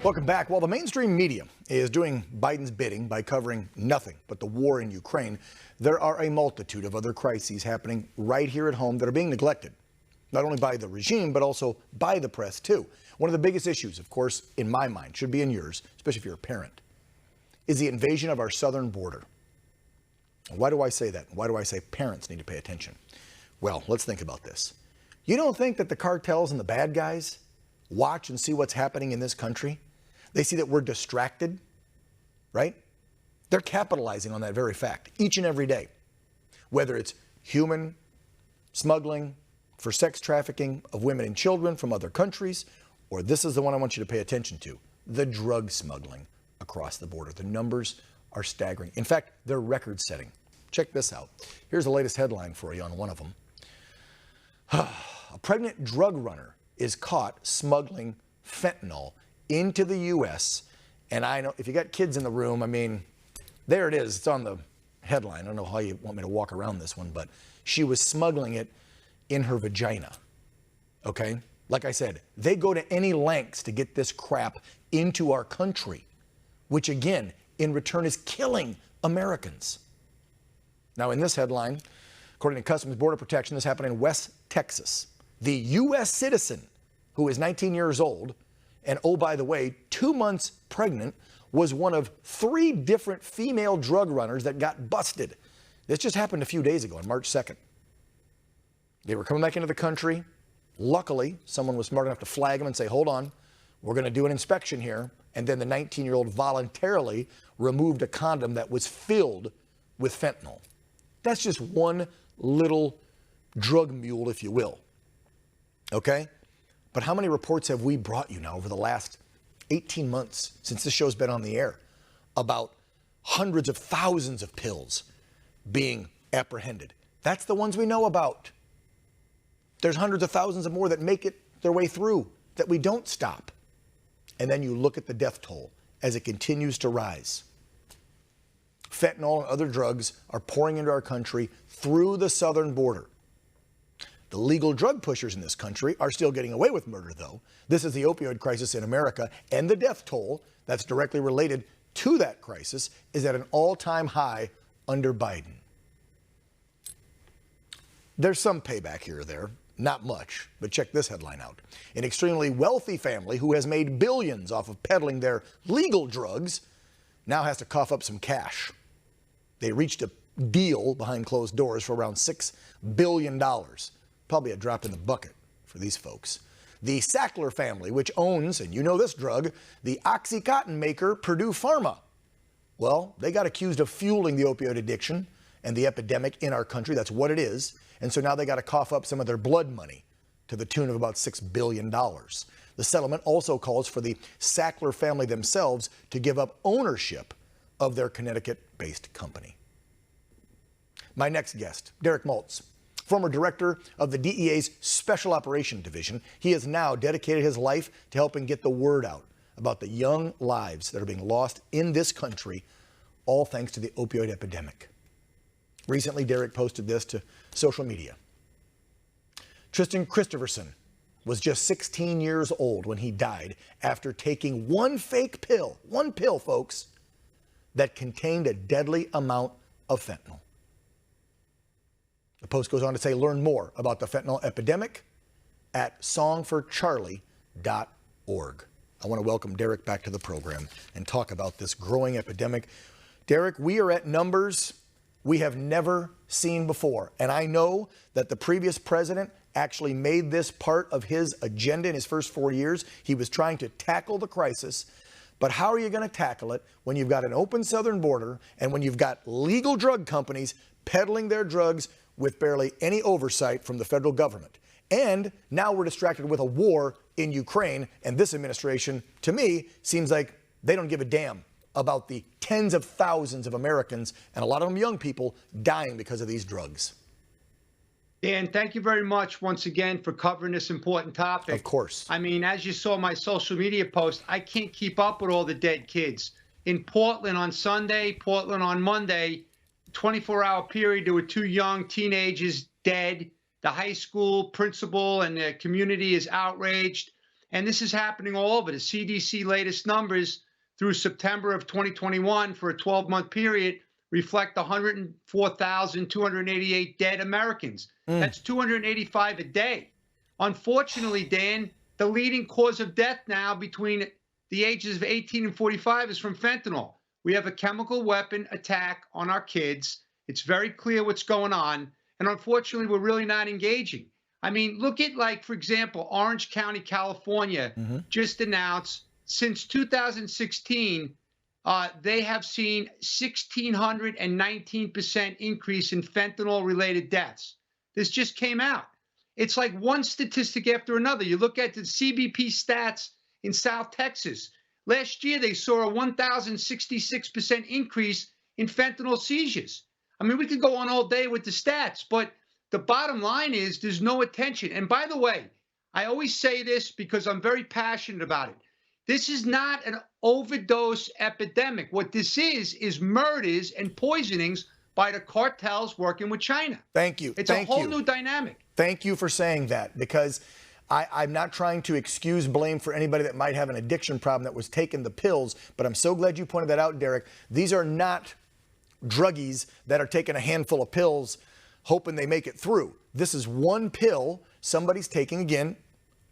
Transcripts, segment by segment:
Welcome back. While the mainstream media is doing Biden's bidding by covering nothing but the war in Ukraine, there are a multitude of other crises happening right here at home that are being neglected, not only by the regime, but also by the press, too. One of the biggest issues, of course, in my mind, should be in yours, especially if you're a parent, is the invasion of our southern border. Why do I say that? Why do I say parents need to pay attention? Well, let's think about this. You don't think that the cartels and the bad guys watch and see what's happening in this country? They see that we're distracted, right? They're capitalizing on that very fact each and every day, whether it's human smuggling for sex trafficking of women and children from other countries, or this is the one I want you to pay attention to, the drug smuggling across the border. The numbers are staggering. In fact, they're record-setting. Check this out. Here's the latest headline for you on one of them. A pregnant drug runner is caught smuggling fentanyl into the U.S. And I know if you got kids in the room, I mean, there it is. It's on the headline. I don't know how you want me to walk around this one, but she was smuggling it in her vagina. Okay? Like I said, they go to any lengths to get this crap into our country, which again, in return is killing Americans. Now, in this headline, according to Customs Border Protection, this happened in West Texas. The U.S. citizen, who is 19 years old, and oh, by the way, 2 months pregnant, was one of 3 different female drug runners that got busted. This just happened a few days ago, on March 2nd. They were coming back into the country. Luckily, someone was smart enough to flag them and say, hold on, we're going to do an inspection here. And then the 19-year-old voluntarily removed a condom that was filled with fentanyl. That's just one little drug mule, if you will. Okay? But how many reports have we brought you now over the last 18 months since this show's been on the air about hundreds of thousands of pills being apprehended? That's the ones we know about. There's hundreds of thousands of more that make it their way through that we don't stop. And then you look at the death toll as it continues to rise. Fentanyl and other drugs are pouring into our country through the southern border. The legal drug pushers in this country are still getting away with murder, though. This is the opioid crisis in America, and the death toll that's directly related to that crisis is at an all-time high under Biden. There's some payback here or there, not much, but check this headline out. An extremely wealthy family who has made billions off of peddling their legal drugs now has to cough up some cash. They reached a deal behind closed doors for around $6 billion. Probably a drop in the bucket for these folks. The Sackler family, which owns, and you know this drug, the OxyContin maker Purdue Pharma. Well, they got accused of fueling the opioid addiction and the epidemic in our country. That's what it is. And so now they got to cough up some of their blood money to the tune of about $6 billion. The settlement also calls for the Sackler family themselves to give up ownership of their Connecticut-based company. My next guest, Derek Maltz, former director of the DEA's Special Operation Division. He has now dedicated his life to helping get the word out about the young lives that are being lost in this country, all thanks to the opioid epidemic. Recently, Derek posted this to social media. Tristan Christopherson was just 16 years old when he died after taking one pill, folks, that contained a deadly amount of fentanyl. The post goes on to say, learn more about the fentanyl epidemic at songforcharlie.org. I want to welcome Derek back to the program and talk about this growing epidemic. Derek, we are at numbers we have never seen before. And I know that the previous president actually made this part of his agenda in his first 4 years. He was trying to tackle the crisis. But how are you going to tackle it when you've got an open southern border and when you've got legal drug companies peddling their drugs with barely any oversight from the federal government? And now we're distracted with a war in Ukraine, and this administration, to me, seems like they don't give a damn about the tens of thousands of Americans, and a lot of them young people, dying because of these drugs. Dan, thank you very much once again for covering this important topic. Of course. I mean, as you saw my social media post, I can't keep up with all the dead kids. In Portland on Sunday, Portland on Monday, 24-hour period, there were 2 young teenagers dead. The high school principal and the community is outraged. And this is happening all over. The CDC latest numbers through September of 2021 for a 12-month period reflect 104,288 dead Americans. That's 285 a day. Unfortunately, Dan, the leading cause of death now between the ages of 18 and 45 is from fentanyl. We have a chemical weapon attack on our kids. It's very clear what's going on. And unfortunately, we're really not engaging. I mean, look at, like, for example, Orange County, California, just announced since 2016, they have seen 1,619% increase in fentanyl-related deaths. This just came out. It's like one statistic after another. You look at the CBP stats in South Texas. Last year, they saw a 1,066% increase in fentanyl seizures. I mean, we could go on all day with the stats, but the bottom line is there's no attention. And by the way, I always say this because I'm very passionate about it. This is not an overdose epidemic. What this is murders and poisonings by the cartels working with China. Thank you. It's a whole new dynamic. Thank you for saying that, because I'm not trying to excuse blame for anybody that might have an addiction problem that was taking the pills, but I'm so glad you pointed that out, Derek. These are not druggies that are taking a handful of pills hoping they make it through. This is one pill somebody's taking, again,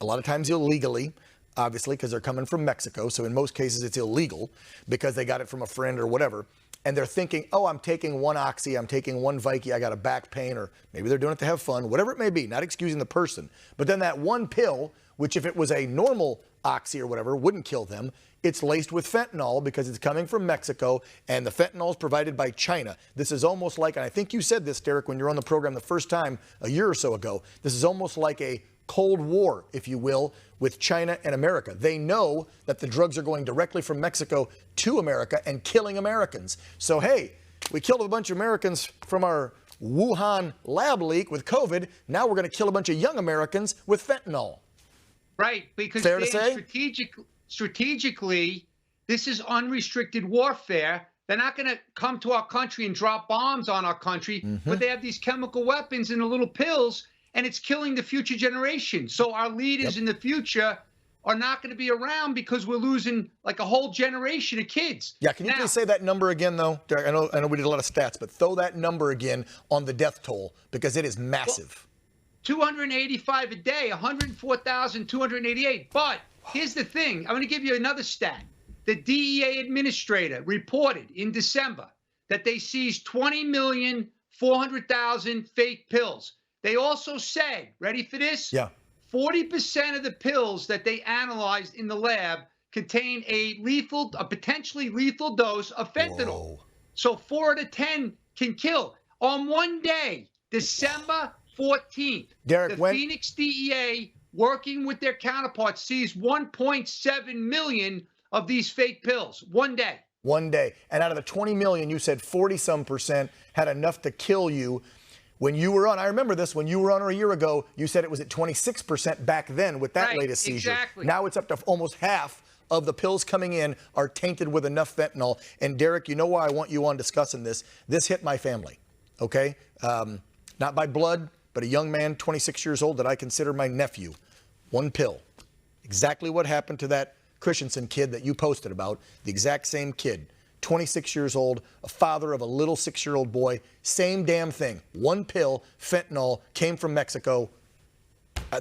a lot of times illegally, obviously, because they're coming from Mexico. So in most cases, it's illegal because they got it from a friend or whatever. And they're thinking, oh, I'm taking one Oxy, I'm taking one Vicodin, I got a back pain, or maybe they're doing it to have fun, whatever it may be, not excusing the person. But then that one pill, which if it was a normal Oxy or whatever, wouldn't kill them, it's laced with fentanyl because it's coming from Mexico, and the fentanyl is provided by China. This is almost like, and I think you said this, Derek, when you were on the program the first time a year or so ago, this is almost like a Cold War, if you will, with China and America. They know that the drugs are going directly from Mexico to America and killing Americans. So, hey, we killed a bunch of Americans from our Wuhan lab leak with COVID. Now we're going to kill a bunch of young Americans with fentanyl. Right, because fair to say? Strategically, this is unrestricted warfare. They're not going to come to our country and drop bombs on our country, but they have these chemical weapons in the little pills, and it's killing the future generation. So our leaders in the future are not going to be around because we're losing like a whole generation of kids. Yeah, can you please say that number again, though? Derek, I know we did a lot of stats, but throw that number again on the death toll because it is massive. Well, 285 a day, 104,288. But here's the thing. I'm going to give you another stat. The DEA administrator reported in December that they seized 20,400,000 fake pills. They also said, ready for this? Yeah. 40% of the pills that they analyzed in the lab contain a potentially lethal dose of fentanyl. Whoa. So 4 out of 10 can kill. On one day, December 14th, Derek, the Phoenix DEA, working with their counterparts, seized 1.7 million of these fake pills. One day. One day. And out of the 20 million, you said 40-some% had enough to kill you. When you were on, I remember this, when you were on a year ago, you said it was at 26% back then with that latest seizure. Exactly. Now it's up to almost half of the pills coming in are tainted with enough fentanyl. And Derek, you know why I want you on discussing this? This hit my family, okay? Not by blood, but a young man, 26 years old, that I consider my nephew. One pill. Exactly what happened to that Christensen kid that you posted about, the exact same kid. 26 years old, a father of a little 6-year-old boy, same damn thing. One pill, fentanyl, came from Mexico.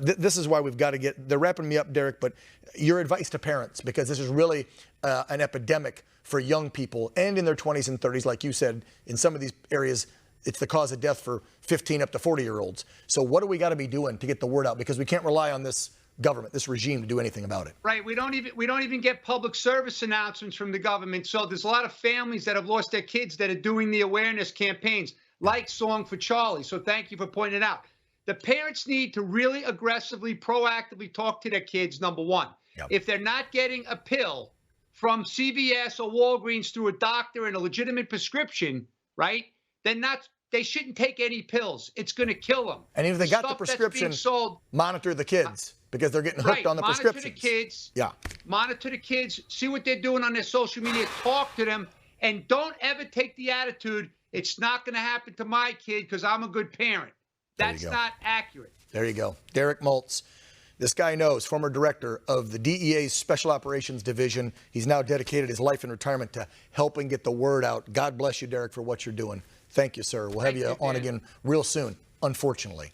This is why we've got to they're wrapping me up, Derek, but your advice to parents, because this is really an epidemic for young people and in their 20s and 30s, like you said, in some of these areas, it's the cause of death for 15 up to 40-year-olds. So what do we got to be doing to get the word out? Because we can't rely on this government, this regime, to do anything about it. Right. We don't even get public service announcements from the government. So there's a lot of families that have lost their kids that are doing the awareness campaigns like Song for Charlie. So thank you for pointing it out. The parents need to really aggressively, proactively talk to their kids, number one. Yep. If they're not getting a pill from CVS or Walgreens through a doctor and a legitimate prescription, right, then they shouldn't take any pills. It's going to kill them. And if they got the prescription, monitor the kids. Because they're getting hooked on the prescriptions. Monitor the kids. Yeah. Monitor the kids. See what they're doing on their social media. Talk to them. And don't ever take the attitude, it's not going to happen to my kid because I'm a good parent. That's not accurate. There you go. Derek Maltz, This guy knows, former director of the DEA's Special Operations Division. He's now dedicated his life in retirement to helping get the word out. God bless you, Derek, for what you're doing. Thank you, sir. We'll have you on again real soon, unfortunately.